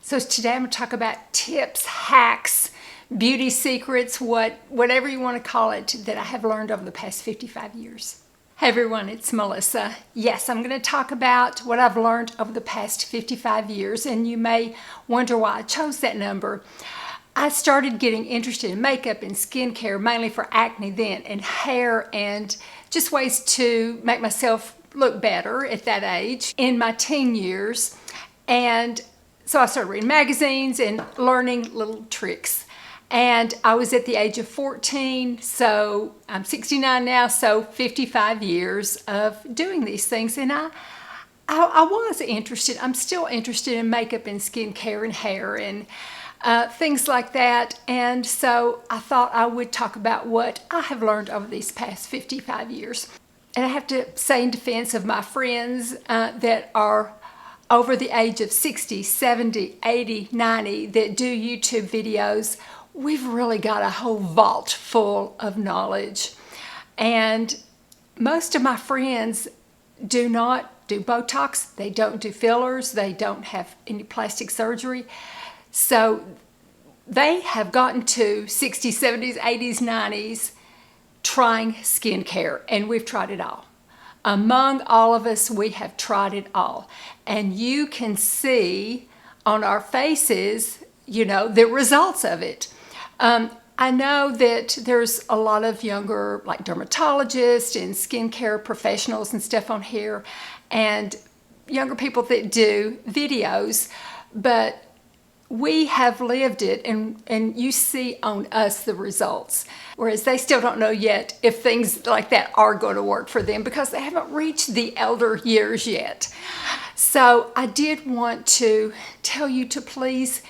So today I'm going to talk about tips, hacks, beauty secrets, whatever you want to call it, that I have learned over the past 55 years. Hey everyone, it's Melissa. Yes, I'm going to talk about what I've learned over the past 55 years, and you may wonder why I chose that number. I started getting interested in makeup and skincare, mainly for acne then, and hair, and just ways to make myself look better at that age in my teen years. And so I started reading magazines and learning little tricks. And I was at the age of 14, so I'm 69 now, so 55 years of doing these things. And I was interested, I'm still interested in makeup and skincare and hair and things like that. And so I thought I would talk about what I have learned over these past 55 years. And I have to say, in defense of my friends that are over the age of 60, 70, 80, 90 that do YouTube videos, we've really got a whole vault full of knowledge. And most of my friends do not do Botox, they don't do fillers, they don't have any plastic surgery. So they have gotten to 60s, 70s, 80s, 90s trying skincare, and we've tried it all. Among all of us, we have tried it all. And you can see on our faces, the results of it. I know that there's a lot of younger, like dermatologists and skincare professionals and stuff on here, and younger people that do videos, but we have lived it, and you see on us the results, whereas they still don't know yet if things like that are going to work for them because they haven't reached the elder years yet. So I did want to tell you to please,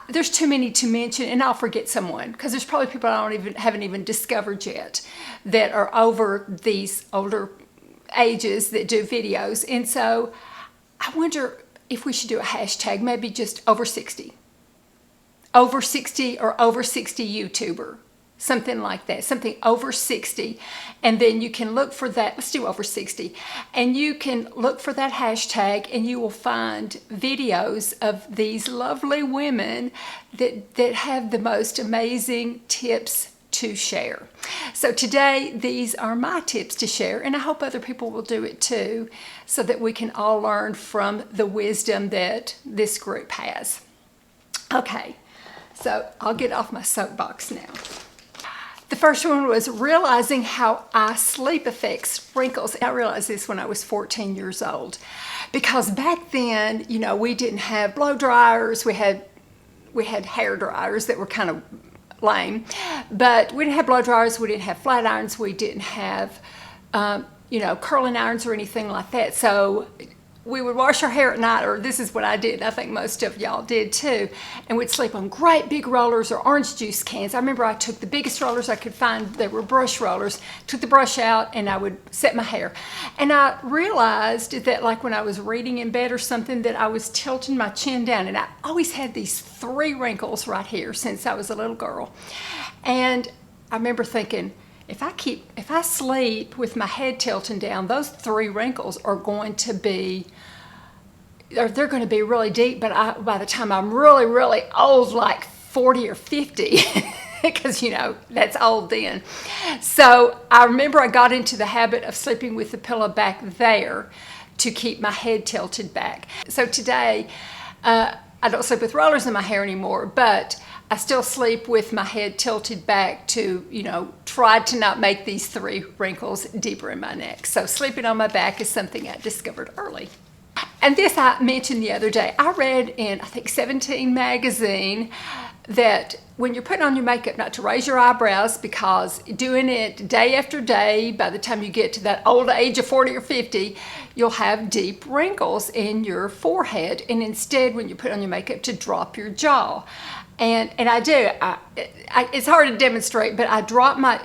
there's too many to mention, and I'll forget someone because there's probably people I haven't even discovered yet that are over these older ages that do videos. And so I wonder if we should do a hashtag, maybe just over 60 or over 60 YouTuber, something like that, something over 60. And then you can look for that. Let's do over 60. And you can look for that hashtag, and you will find videos of these lovely women that have the most amazing tips to share. So today, these are my tips to share, and I hope other people will do it too, so that we can all learn from the wisdom that this group has. Okay, so I'll get off my soapbox now. The first one was realizing how eye sleep affects wrinkles. I realized this when I was 14 years old, because back then, we didn't have blow dryers. We had hair dryers that were kind of lame, but we didn't have blow dryers, we didn't have flat irons, we didn't have curling irons or anything like that. So we would wash our hair at night, or this is what I did, I think most of y'all did too, and we'd sleep on great big rollers or orange juice cans. I remember I took the biggest rollers I could find, they were brush rollers, took the brush out, and I would set my hair. And I realized that, like when I was reading in bed or something, that I was tilting my chin down, and I always had these 3 wrinkles right here since I was a little girl. And I remember thinking, if I sleep with my head tilting down, those 3 wrinkles are going to be, they're going to be really deep, but by the time I'm really, really old, like 40 or 50, because that's old then. So I remember I got into the habit of sleeping with the pillow back there to keep my head tilted back. So today, I don't sleep with rollers in my hair anymore, but I still sleep with my head tilted back to, try to not make these 3 wrinkles deeper in my neck. So sleeping on my back is something I discovered early. And this I mentioned the other day. I read in, I think, 17 magazine that when you're putting on your makeup, not to raise your eyebrows, because doing it day after day, by the time you get to that old age of 40 or 50, you'll have deep wrinkles in your forehead. And instead, when you put on your makeup, to drop your jaw. And I do. It's hard to demonstrate, but I drop my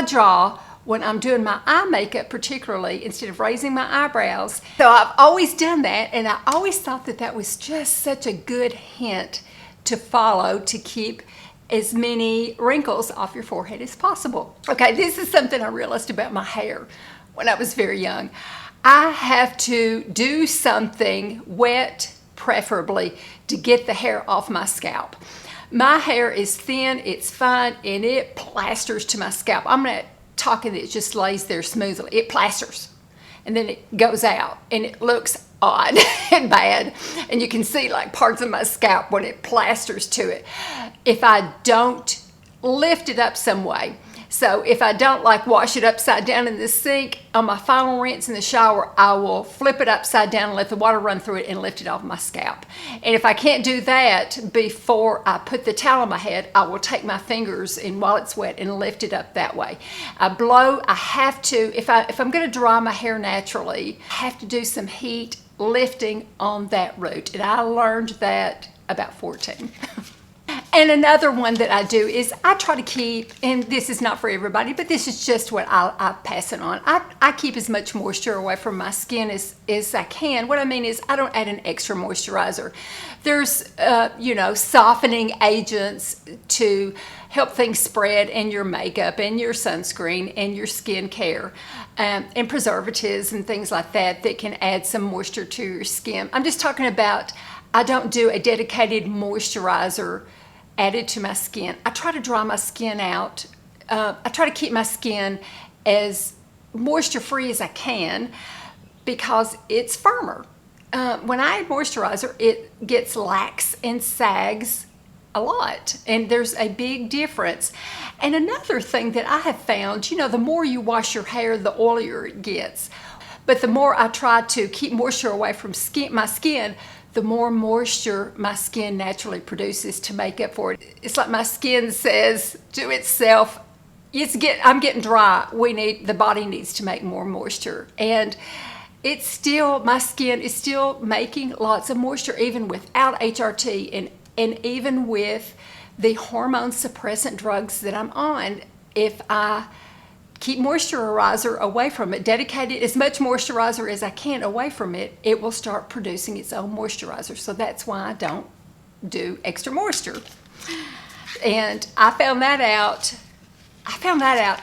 jaw when I'm doing my eye makeup, particularly, instead of raising my eyebrows. So I've always done that, and I always thought that was just such a good hint to follow to keep as many wrinkles off your forehead as possible. Okay, this is something I realized about my hair when I was very young. I have to do something wet preferably, to get the hair off my scalp. My hair is thin, it's fine, and it plasters to my scalp. I'm not talking that it just lays there smoothly. It plasters, and then it goes out, and it looks odd and bad, and you can see like parts of my scalp when it plasters to it if I don't lift it up some way. So if I don't like wash it upside down in the sink, on my final rinse in the shower, I will flip it upside down and let the water run through it and lift it off my scalp. And if I can't do that before I put the towel on my head, I will take my fingers and while it's wet and lift it up that way. I have to, if I'm going to dry my hair naturally, I have to do some heat lifting on that root. And I learned that about 14. And another one that I do is I try to keep, and this is not for everybody, but this is just what I pass it on. I keep as much moisture away from my skin as I can. What I mean is I don't add an extra moisturizer. There's, softening agents to help things spread in your makeup and your sunscreen and your skin care, and preservatives and things like that that can add some moisture to your skin. I'm just talking about, I don't do a dedicated moisturizer added to my skin. I try to dry my skin out. I try to keep my skin as moisture free as I can because it's firmer. When I add moisturizer, it gets lax and sags a lot, and there's a big difference. And another thing that I have found, the more you wash your hair, the oilier it gets. But the more I try to keep moisture away from my skin, the more moisture my skin naturally produces to make up for it. It's like my skin says to itself, I'm getting dry. The body needs to make more moisture. And my skin is still making lots of moisture even without HRT and even with the hormone suppressant drugs that I'm on. If I keep moisturizer away from it, dedicated as much moisturizer as I can away from it, it will start producing its own moisturizer. So that's why I don't do extra moisture. And I found that out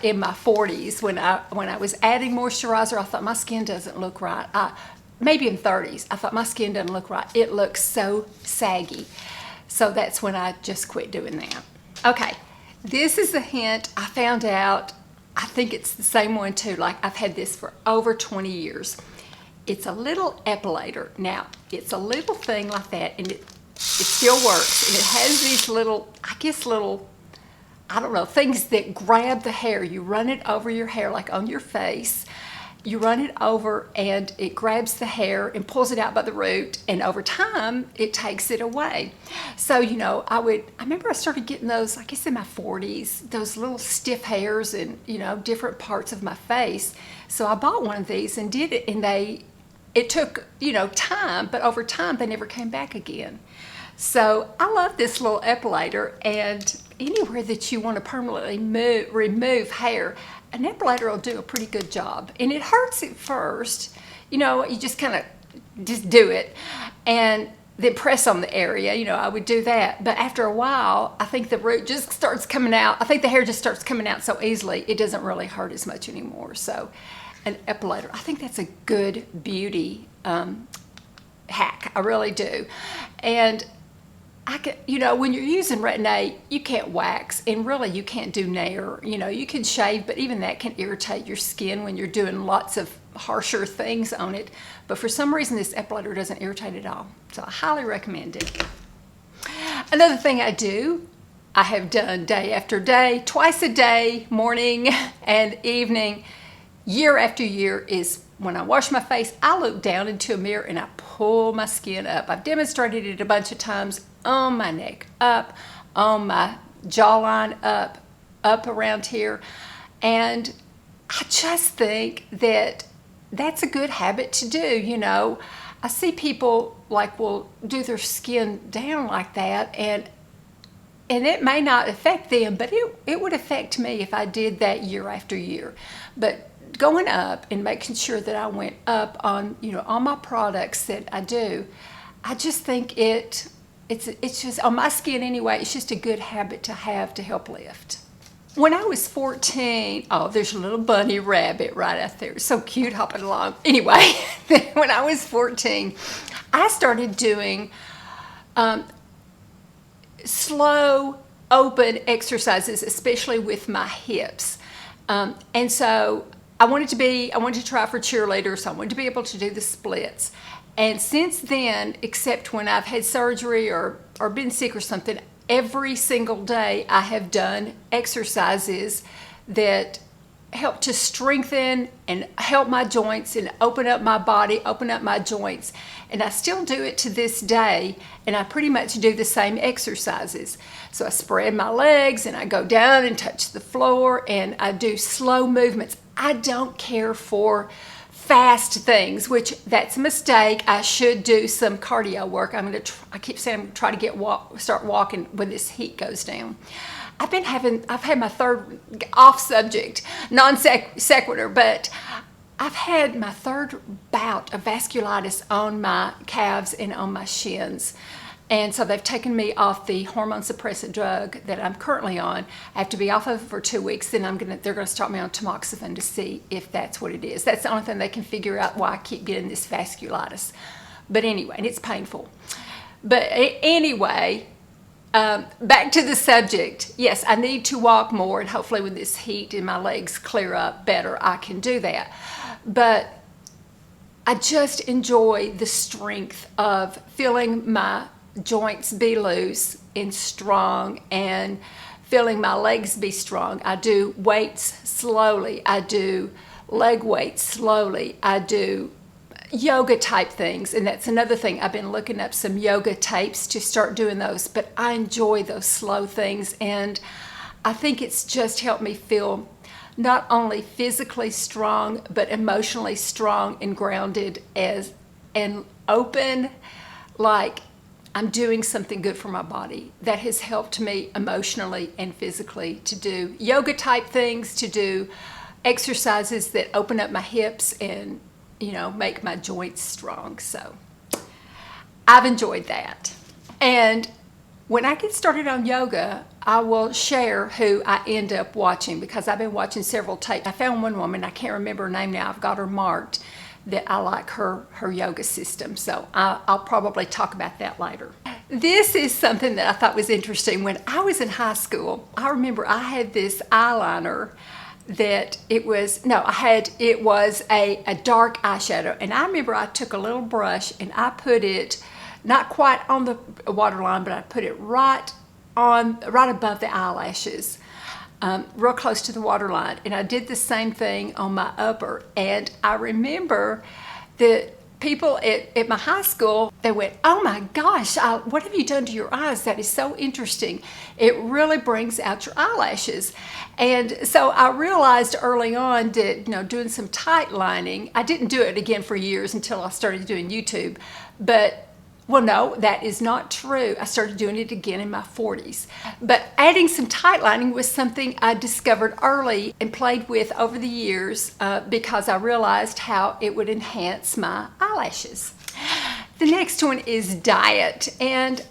in my 40s when I was adding moisturizer. I thought my skin doesn't look right. Maybe in 30s, I thought my skin doesn't look right. It looks so saggy. So that's when I just quit doing that. Okay, this is a hint I found out. I think it's the same one too. Like, I've had this for over 20 years. It's a little epilator. Now, it's a little thing like that, and it still works. And it has these little, I don't know, things that grab the hair. You run it over your hair, like on your face. You run it over, and it grabs the hair and pulls it out by the root. And over time, it takes it away. So, I remember I started getting those, I guess in my 40s, those little stiff hairs in, different parts of my face. So I bought one of these and did it, and it took, time, but over time, they never came back again. So I love this little epilator, and anywhere that you want to permanently remove hair, an epilator will do a pretty good job. And it hurts at first. You just kind of just do it and then press on the area. I would do that. But after a while, I think the root just starts coming out. I think the hair just starts coming out so easily, it doesn't really hurt as much anymore. So an epilator, I think that's a good beauty hack. I really do. And when you're using Retin-A, you can't wax, and really you can't do Nair. You can shave, but even that can irritate your skin when you're doing lots of harsher things on it. But for some reason, this epilator doesn't irritate at all. So I highly recommend it. Another thing I have done day after day, twice a day, morning and evening, year after year, is when I wash my face, I look down into a mirror and I pull my skin up. I've demonstrated it a bunch of times. On my neck, up, on my jawline, up around here. And I just think that that's a good habit to do. I see people will do their skin down like that, and it may not affect them, but it would affect me if I did that year after year. But going up and making sure that I went up on, on my products that I do, I just think it's just, on my skin anyway, it's just a good habit to have to help lift. When I was 14, there's a little bunny rabbit right out there. So cute, hopping along. Anyway, when I was 14, I started doing slow, open exercises, especially with my hips. And so I wanted to try for cheerleaders. So I wanted to be able to do the splits. And since then, except when I've had surgery or been sick or something, every single day I have done exercises that help to strengthen and help my joints and open up my body, open up my joints. And I still do it to this day, and I pretty much do the same exercises. So I spread my legs and I go down and touch the floor and I do slow movements. I don't care for fast things, which that's a mistake. I should do some cardio work. I keep saying I'm gonna try to start walking when this heat goes down. I've had my third off subject, non sequitur, but I've had my third bout of vasculitis on my calves and on my shins. And so they've taken me off the hormone suppressant drug that I'm currently on. I have to be off of it for 2 weeks, then they're gonna start me on tamoxifen to see if that's what it is. That's the only thing they can figure out why I keep getting this vasculitis. But anyway, and it's painful. But anyway, back to the subject. Yes, I need to walk more, and hopefully when this heat and my legs clear up better, I can do that. But I just enjoy the strength of feeling my joints be loose and strong and feeling my legs be strong. I do weights slowly. I do leg weights slowly. I do yoga type things, and that's another thing. I've been looking up some yoga tapes to start doing those, but I enjoy those slow things, and I think it's just helped me feel not only physically strong but emotionally strong and grounded and open, like I'm doing something good for my body. That has helped me emotionally and physically to do yoga type things, to do exercises that open up my hips and make my joints strong. So I've enjoyed that. And when I get started on yoga, I will share who I end up watching, because I've been watching several tapes. I found one woman, I can't remember her name now, I've got her marked, that I like her yoga system. So I'll probably talk about that later. This is something that I thought was interesting. When I was in high school, I remember I had this eyeliner that it was a dark eyeshadow, and I remember I took a little brush and I put it not quite on the waterline, but I put it right above the eyelashes, real close to the waterline, and I did the same thing on my upper. And I remember that people at my high school, they went, "Oh my gosh, what have you done to your eyes? That is so interesting. It really brings out your eyelashes." And so I realized early on that, doing some tight lining, I didn't do it again for years until I started doing YouTube. But, well, no, that is not true. I started doing it again in my 40s. But adding some tight lining was something I discovered early and played with over the years because I realized how it would enhance my eyelashes. The next one is diet. And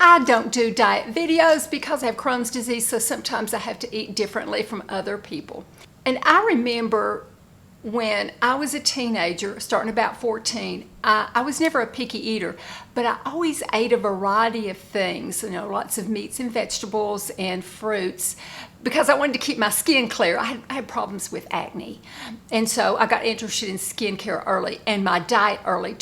I don't do diet videos because I have Crohn's disease, so sometimes I have to eat differently from other people. And I remember when I was a teenager, starting about 14, I was never a picky eater, but I always ate a variety of things, lots of meats and vegetables and fruits, because I wanted to keep my skin clear. I had problems with acne. And so I got interested in skincare early and my diet early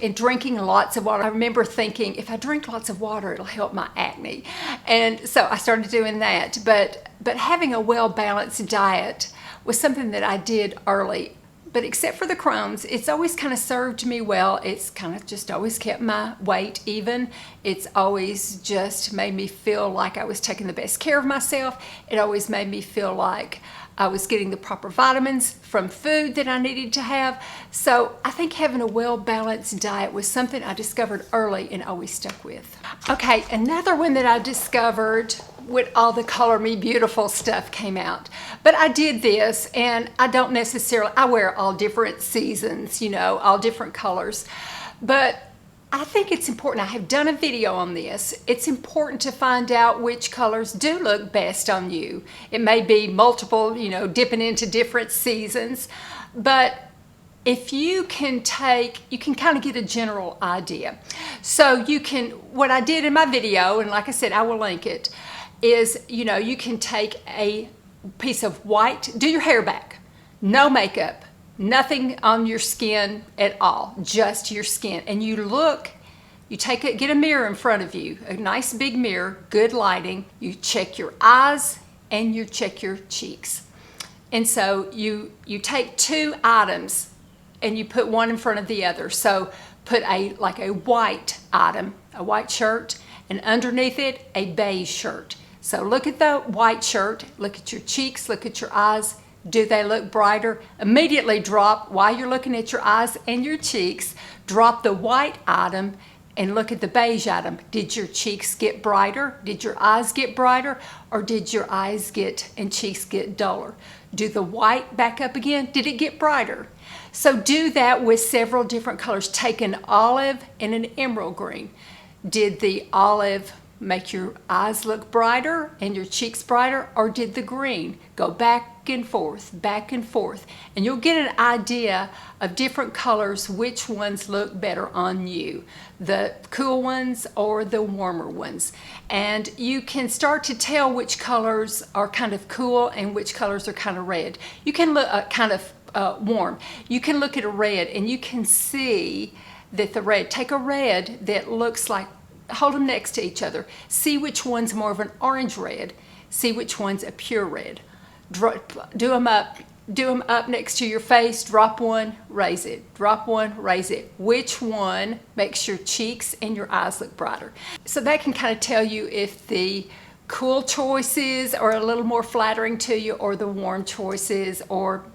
and drinking lots of water. I remember thinking, if I drink lots of water, it'll help my acne. And so I started doing that. But having a well-balanced diet was something that I did early. But except for the Crohn's, it's always kind of served me well. It's kind of just always kept my weight even. It's always just made me feel like I was taking the best care of myself. It always made me feel like I was getting the proper vitamins from food that I needed to have. So I think having a well-balanced diet was something I discovered early and always stuck with. Okay, another one that I discovered when all the Color Me Beautiful stuff came out. But I did this, and I wear all different seasons, all different colors. But I think it's important. I have done a video on this. It's important to find out which colors do look best on you. It may be multiple, dipping into different seasons, but if you can kind of get a general idea. So you can, what I did in my video, and like I said, I will link it, is, you can take a piece of white, do your hair back, no makeup, nothing on your skin at all, just your skin. And you get a mirror in front of you, a nice big mirror, good lighting. You check your eyes and you check your cheeks. And so you take two items and you put one in front of the other. So put like a white item, a white shirt, and underneath it, a beige shirt. So look at the white shirt, look at your cheeks, look at your eyes. Do they look brighter? Immediately drop, while you're looking at your eyes and your cheeks, drop the white item and look at the beige item. Did your cheeks get brighter? Did your eyes get brighter? Or did your eyes and cheeks get duller? Do the white back up again. Did it get brighter? So do that with several different colors. Take an olive and an emerald green. Did the olive make your eyes look brighter and your cheeks brighter, or did the green go back and forth, and you'll get an idea of different colors, which ones look better on you, the cool ones or the warmer ones. And you can start to tell which colors are kind of cool and which colors are kind of red. You can look kind of warm. You can look at a red and you can see that the red, take a red that looks like, hold them next to each other. See which one's more of an orange red. See which one's a pure red. Do them up next to your face. Drop one, raise it. Drop one, raise it. Which one makes your cheeks and your eyes look brighter? So that can kind of tell you if the cool choices are a little more flattering to you, or the warm choices, or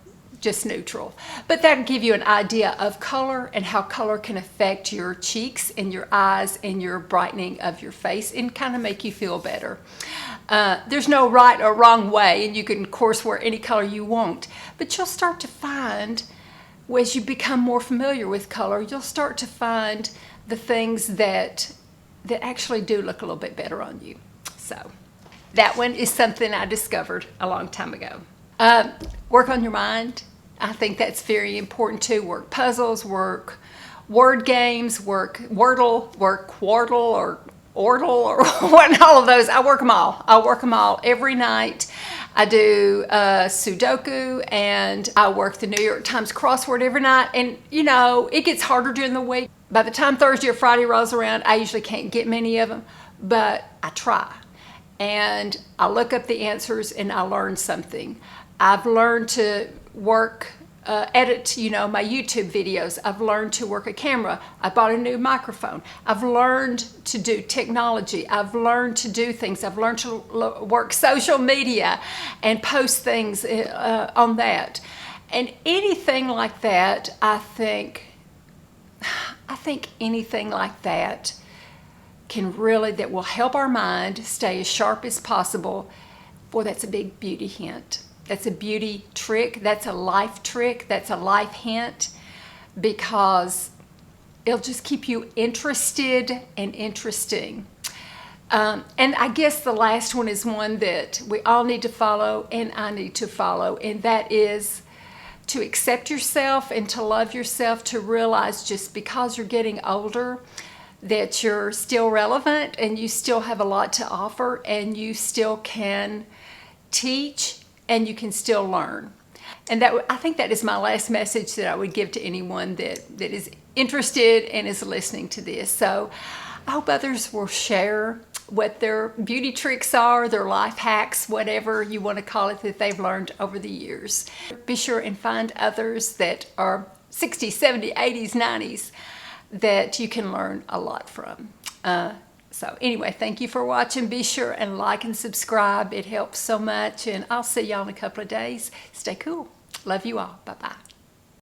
just neutral. But that will give you an idea of color and how color can affect your cheeks and your eyes and your brightening of your face, and kind of make you feel better. There's no right or wrong way, and you can of course wear any color you want, but you'll start to find, as you become more familiar with color, you'll start to find the things that actually do look a little bit better on you. So that one is something I discovered a long time ago. Work on your mind. I think that's very important too. Work puzzles, work word games, work Wordle, work Quartle or Ortle, or all of those. I work them all. I work them all every night. I do Sudoku, and I work the New York Times crossword every night. And it gets harder during the week. By the time Thursday or Friday rolls around, I usually can't get many of them, but I try. And I look up the answers and I learn something. I've learned to edit, my YouTube videos. I've learned to work a camera. I bought a new microphone. I've learned to do technology. I've learned to do things. I've learned to work social media and post things on that. And anything like that, I think anything like that that will help our mind stay as sharp as possible. Boy, that's a big beauty hint. That's a beauty trick. That's a life trick. That's a life hint, because it'll just keep you interested and interesting. And I guess the last one is one that we all need to follow, and I need to follow, and that is to accept yourself and to love yourself, to realize just because you're getting older that you're still relevant and you still have a lot to offer, and you still can teach, and you can still learn. And I think that is my last message that I would give to anyone that is interested and is listening to this. So I hope others will share what their beauty tricks are, their life hacks, whatever you want to call it, that they've learned over the years. Be sure and find others that are 60s, 70s, 80s, 90s that you can learn a lot from. So anyway, thank you for watching. Be sure and like and subscribe. It helps so much. And I'll see y'all in a couple of days. Stay cool. Love you all. Bye-bye.